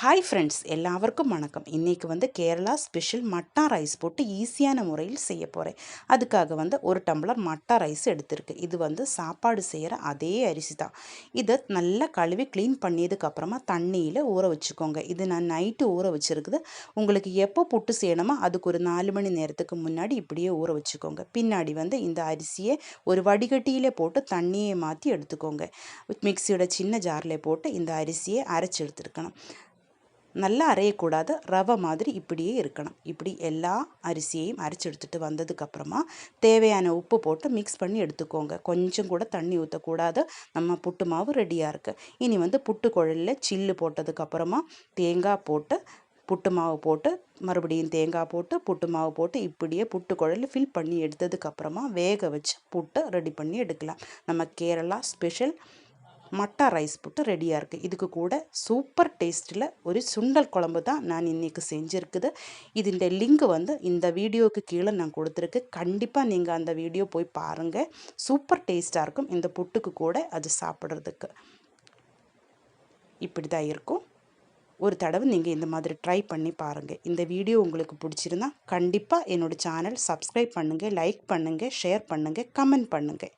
Hi friends, எல்லாருக்கும் வணக்கம். இன்றைக்கி கேரளா ஸ்பெஷல் மட்டா ரைஸ் போட்டு ஈஸியான முறையில் செய்ய போகிறேன். அதுக்காக ஒரு டம்ளர் மட்டா ரைஸ் எடுத்திருக்கு. இது சாப்பாடு செய்கிற அதே அரிசி தான். இதை நல்லா கழுவி க்ளீன் பண்ணியதுக்கப்புறமா தண்ணியில் ஊற வச்சுக்கோங்க. இது நான் நைட்டு ஊற வச்சுருக்குது. உங்களுக்கு எப்போ புட்டு செய்யணுமோ அதுக்கு ஒரு 4 மணி நேரத்துக்கு முன்னாடி இப்படியே ஊற வச்சுக்கோங்க. பின்னாடி இந்த அரிசியை ஒரு வடிகட்டியிலே போட்டு தண்ணியை மாற்றி எடுத்துக்கோங்க. மிக்சியோட சின்ன ஜாரில் போட்டு இந்த அரிசியை அரைச்சி எடுத்துருக்கணும். நல்லா அரையக்கூடாது, ரவை மாதிரி இப்படியே இருக்கணும். இப்படி எல்லா அரிசியையும் அரைச்சி எடுத்துகிட்டு வந்ததுக்கப்புறமா தேவையான உப்பு போட்டு மிக்ஸ் பண்ணி எடுத்துக்கோங்க. கொஞ்சம் கூட தண்ணி ஊற்றக்கூடாது. நம்ம புட்டு மாவு ரெடியாக இருக்குது. இனி புட்டு குழலில் சில்லு போட்டதுக்கப்புறமா தேங்காய் போட்டு புட்டு மாவு போட்டு மறுபடியும் தேங்காய் போட்டு புட்டு மாவு போட்டு இப்படியே புட்டு குழல் ஃபில் பண்ணி எடுத்ததுக்கப்புறமா வேக வச்சு புட்டு ரெடி பண்ணி எடுக்கலாம். நம்ம கேரளா ஸ்பெஷல் மட்டா ரைஸ் புட்டு ரெடியாக இருக்குது. இதுக்கு கூட சூப்பர் டேஸ்ட்டில் ஒரு சுண்டல் குழம்பு தான் நான் இன்றைக்கி செஞ்சுருக்குது. இதுன்ற லிங்க் இந்த வீடியோவுக்கு கீழே நான் கொடுத்துருக்கு. கண்டிப்பாக நீங்கள் அந்த வீடியோ போய் பாருங்கள். சூப்பர் டேஸ்ட்டாக இருக்கும். இந்த புட்டுக்கு கூட அது சாப்பிட்றதுக்கு இப்படி தான் இருக்கும். ஒரு தடவை நீங்கள் இந்த மாதிரி ட்ரை பண்ணி பாருங்கள். இந்த வீடியோ உங்களுக்கு பிடிச்சிருந்தா கண்டிப்பாக என்னோடய சேனல் சப்ஸ்கிரைப் பண்ணுங்கள், லைக் பண்ணுங்கள், ஷேர் பண்ணுங்கள், கமெண்ட் பண்ணுங்கள்.